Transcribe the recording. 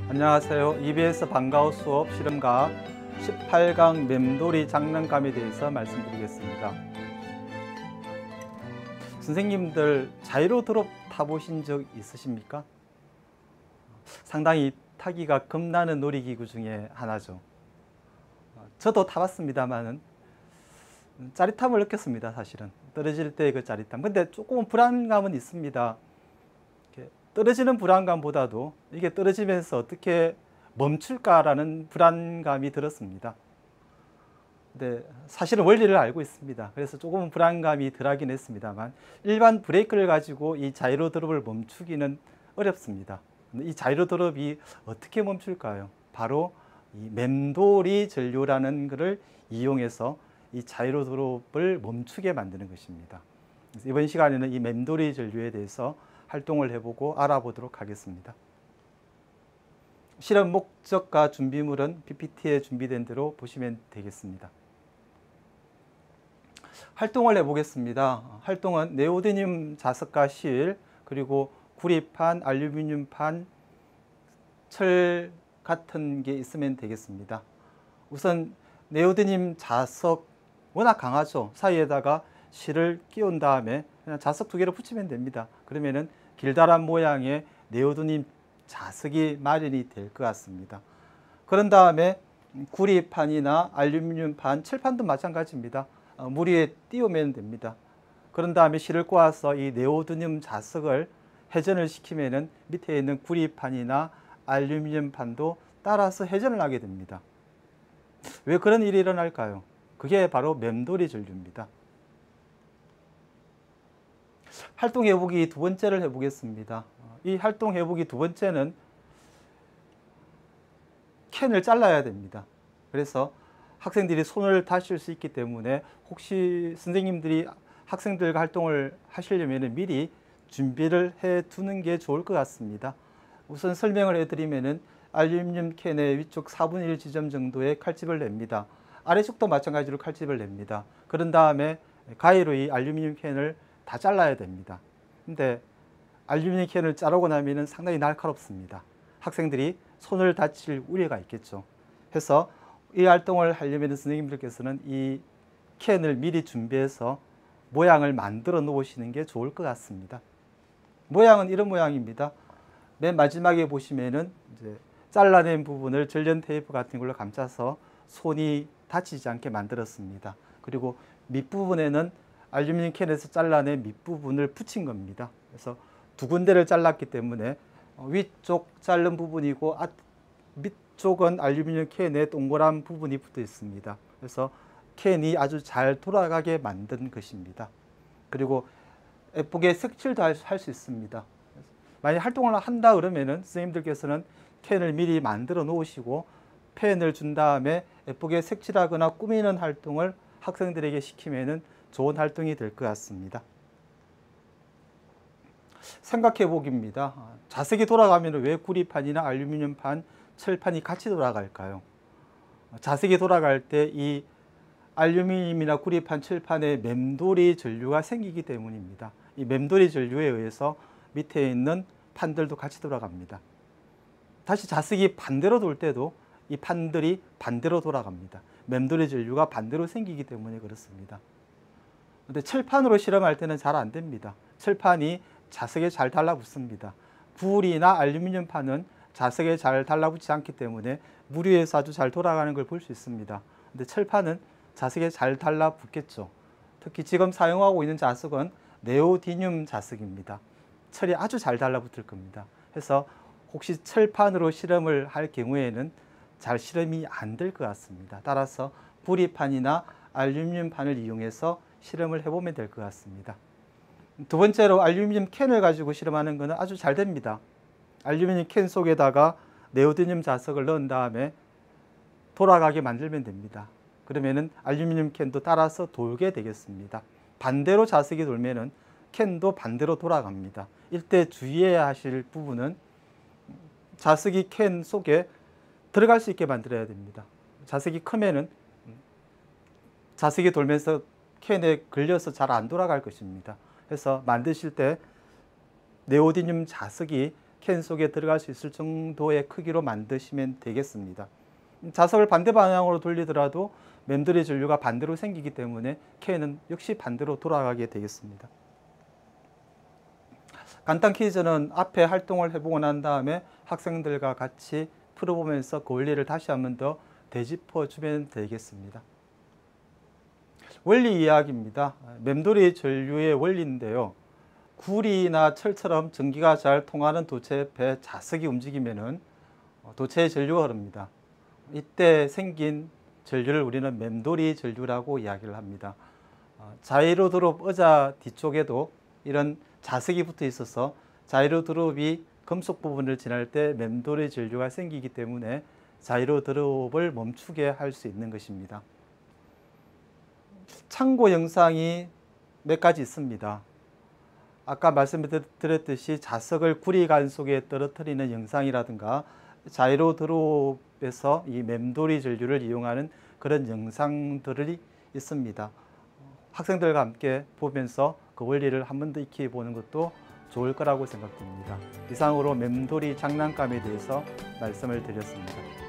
안녕하세요. EBS 방과후 수업 실험과학 18강 맴돌이 장난감에 대해서 말씀드리겠습니다. 선생님들 자이로 드롭 타보신 적 있으십니까? 상당히 타기가 겁나는 놀이기구 중에 하나죠. 저도 타봤습니다만은 짜릿함을 느꼈습니다. 사실은 떨어질 때 그 짜릿함. 근데 조금은 불안감은 있습니다. 떨어지는 불안감보다도 이게 떨어지면서 어떻게 멈출까라는 불안감이 들었습니다. 근데 사실은 원리를 알고 있습니다. 그래서 조금은 불안감이 덜하긴 했습니다만 일반 브레이크를 가지고 이 자이로 드롭을 멈추기는 어렵습니다. 이 자이로 드롭이 어떻게 멈출까요? 바로 이 맴돌이 전류라는 것을 이용해서 이 자이로 드롭을 멈추게 만드는 것입니다. 그래서 이번 시간에는 이 맴돌이 전류에 대해서 활동을 해보고 알아보도록 하겠습니다. 실험 목적과 준비물은 PPT에 준비된 대로 보시면 되겠습니다. 활동을 해보겠습니다. 활동은 네오디듐 자석과 실, 그리고 구리판, 알루미늄판, 철 같은 게 있으면 되겠습니다. 우선 네오디듐 자석 워낙 강하죠. 사이에다가 실을 끼운 다음에 그냥 자석 2개를 붙이면 됩니다. 그러면은 길다란 모양의 네오디듐 자석이 마련이 될 것 같습니다. 그런 다음에 구리판이나 알루미늄판, 철판도 마찬가지입니다. 물 위에 띄우면 됩니다. 그런 다음에 실을 꼬아서 이 네오디듐 자석을 회전을 시키면은 밑에 있는 구리판이나 알루미늄판도 따라서 회전을 하게 됩니다. 왜 그런 일이 일어날까요? 그게 바로 맴돌이 전류입니다. 활동 해보기 두 번째를 해보겠습니다. 이 활동 해보기 두 번째는 캔을 잘라야 됩니다. 그래서 학생들이 손을 다칠 수 있기 때문에 혹시 선생님들이 학생들과 활동을 하시려면 미리 준비를 해 두는 게 좋을 것 같습니다. 우선 설명을 해드리면은 알루미늄 캔의 위쪽 4분의 1 지점 정도에 칼집을 냅니다. 아래쪽도 마찬가지로 칼집을 냅니다. 그런 다음에 가위로 이 알루미늄 캔을 다 잘라야 됩니다. 근데 알루미늄 캔을 자르고 나면 상당히 날카롭습니다. 학생들이 손을 다칠 우려가 있겠죠. 그래서 이 활동을 하려면 선생님들께서는 이 캔을 미리 준비해서 모양을 만들어 놓으시는 게 좋을 것 같습니다. 모양은 이런 모양입니다. 맨 마지막에 보시면은 이제 잘라낸 부분을 절연 테이프 같은 걸로 감싸서 손이 다치지 않게 만들었습니다. 그리고 밑부분에는 알루미늄 캔에서 잘라낸 밑부분을 붙인 겁니다. 그래서 두 군데를 잘랐기 때문에 위쪽 자른 부분이고 밑쪽은 알루미늄 캔에 동그란 부분이 붙어 있습니다. 그래서 캔이 아주 잘 돌아가게 만든 것입니다. 그리고 예쁘게 색칠도 할 수 있습니다. 만약 활동을 한다 그러면은 선생님들께서는 캔을 미리 만들어 놓으시고 펜을 준 다음에 예쁘게 색칠하거나 꾸미는 활동을 학생들에게 시키면은 좋은 활동이 될 것 같습니다. 생각해 보기입니다. 자석이 돌아가면 왜 구리판이나 알루미늄판, 철판이 같이 돌아갈까요? 자석이 돌아갈 때 이 알루미늄이나 구리판, 철판에 맴돌이 전류가 생기기 때문입니다. 이 맴돌이 전류에 의해서 밑에 있는 판들도 같이 돌아갑니다. 다시 자석이 반대로 돌 때도 이 판들이 반대로 돌아갑니다. 맴돌이 전류가 반대로 생기기 때문에 그렇습니다. 근데 철판으로 실험할 때는 잘 안 됩니다. 철판이 자석에 잘 달라붙습니다. 구리나 알루미늄판은 자석에 잘 달라붙지 않기 때문에 물 위에서 아주 잘 돌아가는 걸 볼 수 있습니다. 근데 철판은 자석에 잘 달라붙겠죠. 특히 지금 사용하고 있는 자석은 네오디듐 자석입니다. 철이 아주 잘 달라붙을 겁니다. 그래서 혹시 철판으로 실험을 할 경우에는 잘 실험이 안 될 것 같습니다. 따라서 구리판이나 알루미늄판을 이용해서 실험을 해보면 될 것 같습니다. 두 번째로 알루미늄 캔을 가지고 실험하는 것은 아주 잘 됩니다. 알루미늄 캔 속에다가 네오디듐 자석을 넣은 다음에 돌아가게 만들면 됩니다. 그러면은 알루미늄 캔도 따라서 돌게 되겠습니다. 반대로 자석이 돌면은 캔도 반대로 돌아갑니다. 이때 주의해야 하실 부분은 자석이 캔 속에 들어갈 수 있게 만들어야 됩니다. 자석이 크면은 자석이 돌면서 캔에 걸려서 잘 안 돌아갈 것입니다. 그래서 만드실 때 네오디듐 자석이 캔 속에 들어갈 수 있을 정도의 크기로 만드시면 되겠습니다. 자석을 반대 방향으로 돌리더라도 맴돌이 전류가 반대로 생기기 때문에 캔은 역시 반대로 돌아가게 되겠습니다. 간단 퀴즈는 앞에 활동을 해보고 난 다음에 학생들과 같이 풀어보면서 그 원리를 다시 한 번 더 되짚어주면 되겠습니다. 원리 이야기입니다. 맴돌이 전류의 원리인데요. 구리나 철처럼 전기가 잘 통하는 도체 옆에 자석이 움직이면은 도체의 전류가 흐릅니다. 이때 생긴 전류를 우리는 맴돌이 전류라고 이야기를 합니다. 자이로 드롭 의자 뒤쪽에도 이런 자석이 붙어 있어서 자이로 드롭이 금속 부분을 지날 때 맴돌이 전류가 생기기 때문에 자이로 드롭을 멈추게 할 수 있는 것입니다. 참고 영상이 몇 가지 있습니다. 아까 말씀드렸듯이 자석을 구리관 속에 떨어뜨리는 영상이라든가 자이로 드롭에서 이 맴돌이 전류를 이용하는 그런 영상들이 있습니다. 학생들과 함께 보면서 그 원리를 한 번 더 익혀 보는 것도 좋을 거라고 생각됩니다. 이상으로 맴돌이 장난감에 대해서 말씀을 드렸습니다.